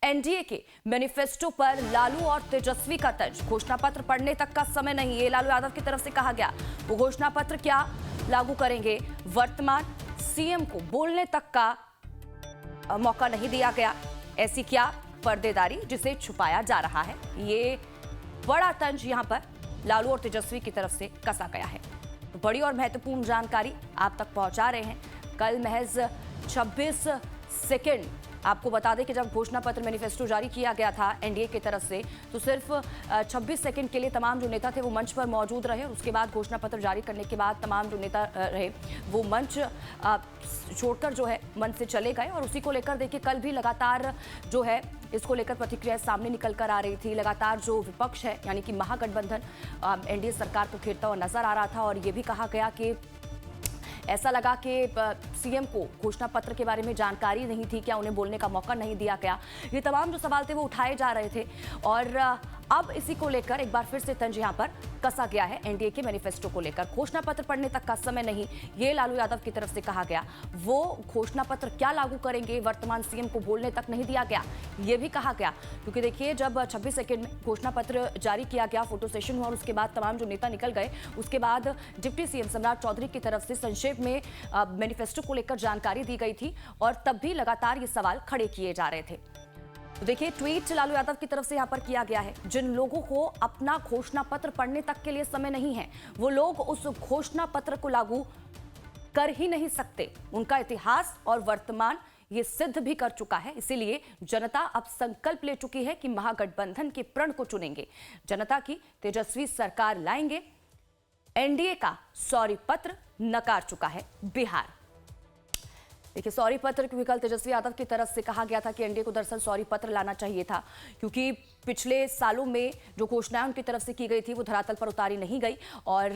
NDA के manifesto पर लालू और तेजस्वी का तंज। घोषणा पत्र पढ़ने तक का समय नहीं, ये लालू यादव की तरफ से कहा गया। वो घोषणा पत्र क्या लागू करेंगे, वर्तमान सीएम को बोलने तक का मौका नहीं दिया गया। ऐसी क्या पर्देदारी जिसे छुपाया जा रहा है, ये बड़ा तंज यहां पर लालू और तेजस्वी की तरफ से कसा गया है। तो बड़ी और महत्वपूर्ण जानकारी आप तक पहुंचा रहे हैं। कल महज 26 सेकेंड, आपको बता दें कि जब घोषणा पत्र मैनिफेस्टो जारी किया गया था एनडीए की तरफ से, तो सिर्फ 26 सेकंड के लिए तमाम जो नेता थे वो मंच पर मौजूद रहे। उसके बाद घोषणा पत्र जारी करने के बाद तमाम जो नेता रहे वो मंच छोड़कर जो है मंच से चले गए। और उसी को लेकर देखिए कल भी लगातार जो है इसको लेकर प्रतिक्रिया सामने निकल कर आ रही थी। लगातार जो विपक्ष है यानी कि महागठबंधन एनडीए सरकार को घेरता हुआ नजर आ रहा था। और ये भी कहा गया कि ऐसा लगा कि सीएम को घोषणा पत्र के बारे में जानकारी नहीं थी, क्या उन्हें बोलने का मौका नहीं दिया गया। ये तमाम जो सवाल थे वो उठाए जा रहे थे। और अब इसी को लेकर एक बार फिर से तंज यहां पर कसा गया है एनडीए के मैनिफेस्टो को लेकर। घोषणा पत्र पढ़ने तक का समय नहीं, ये लालू यादव की तरफ से कहा गया। वो घोषणा पत्र क्या लागू करेंगे, वर्तमान सीएम को बोलने तक नहीं दिया गया, ये भी कहा गया। क्योंकि देखिए जब 26 सेकंड में घोषणा पत्र जारी किया गया, फोटो सेशन हुआ और उसके बाद तमाम जो नेता निकल गए, उसके बाद डिप्टी सीएम सम्राट चौधरी की तरफ से संक्षेप में मैनिफेस्टो को लेकर जानकारी दी गई थी। और तब भी लगातार ये सवाल खड़े किए जा रहे थे। तो देखिए ट्वीट लालू यादव की तरफ से यहां पर किया गया है। जिन लोगों को अपना घोषणा पत्र पढ़ने तक के लिए समय नहीं है, वो लोग उस घोषणा पत्र को लागू कर ही नहीं सकते। उनका इतिहास और वर्तमान ये सिद्ध भी कर चुका है। इसीलिए जनता अब संकल्प ले चुकी है कि महागठबंधन के प्रण को चुनेंगे, जनता की तेजस्वी सरकार लाएंगे। एनडीए का सॉरी पत्र नकार चुका है बिहार। देखिए सॉरी पत्र क्योंकि कल तेजस्वी यादव की तरफ से कहा गया था कि एनडीए को दरअसल सॉरी पत्र लाना चाहिए था, क्योंकि पिछले सालों में जो घोषणाएं उनकी तरफ से की गई थी वो धरातल पर उतारी नहीं गई। और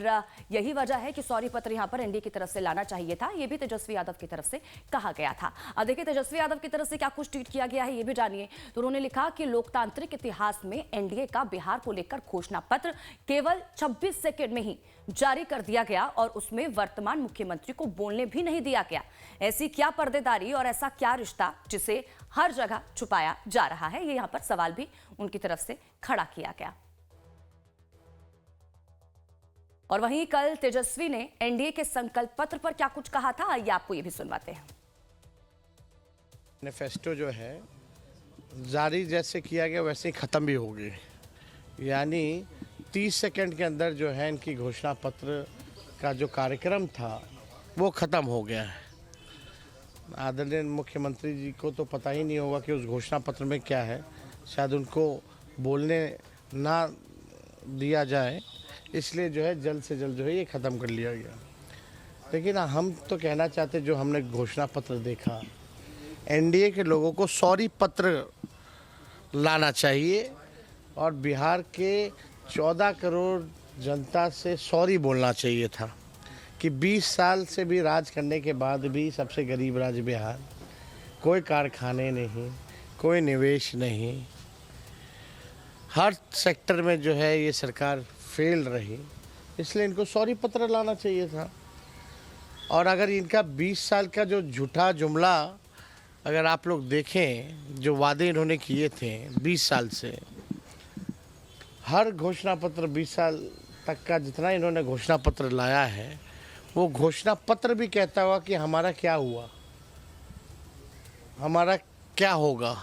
यही वजह है कि सॉरी पत्र यहां पर एनडीए की तरफ से लाना चाहिए था। ये भी तेजस्वी यादव की तरफ से कहा गया था। अब देखिए तेजस्वी यादव की तरफ से क्या कुछ ट्वीट किया गया है ये भी जानिए। तो उन्होंने लिखा कि लोकतांत्रिक इतिहास में एनडीए का बिहार को लेकर घोषणा पत्र केवल 26 सेकेंड में ही जारी कर दिया गया और उसमें वर्तमान मुख्यमंत्री को बोलने भी नहीं दिया गया। ऐसी क्या पर्देदारी और ऐसा क्या रिश्ता जिसे हर जगह छुपाया जा रहा है, ये यहां पर सवाल भी उनकी तरफ से खड़ा किया गया। और वहीं कल तेजस्वी ने एनडीए के संकल्प पत्र पर क्या कुछ कहा था, आइए आपको ये भी सुनवाते हैं। मैनिफेस्टो जो है जारी जैसे किया गया वैसे ही ख़त्म भी होगी, यानी 30 सेकंड के अंदर जो है इनकी घोषणा पत्र का जो कार्यक्रम था वो ख़त्म हो गया है। आदरणीय मुख्यमंत्री जी को तो पता ही नहीं होगा कि उस घोषणा पत्र में क्या है, शायद उनको बोलने ना दिया जाए, इसलिए जो है जल्द से जल्द जो है ये ख़त्म कर लिया गया। लेकिन हम तो कहना चाहते, जो हमने घोषणा पत्र देखा, एनडीए के लोगों को सॉरी पत्र लाना चाहिए और बिहार के 14 करोड़ जनता से सॉरी बोलना चाहिए था कि 20 साल से भी राज करने के बाद भी सबसे गरीब राज्य बिहार, कोई कारखाने नहीं, कोई निवेश नहीं, हर सेक्टर में जो है ये सरकार फेल रही, इसलिए इनको सॉरी पत्र लाना चाहिए था। और अगर इनका 20 साल का जो झूठा जुमला अगर आप लोग देखें, जो वादे इन्होंने किए थे 20 साल से, हर घोषणा पत्र 20 साल तक का जितना इन्होंने घोषणा पत्र लाया है, वो घोषणा पत्र भी कहता हुआ कि हमारा क्या हुआ, हमारा क्या होगा।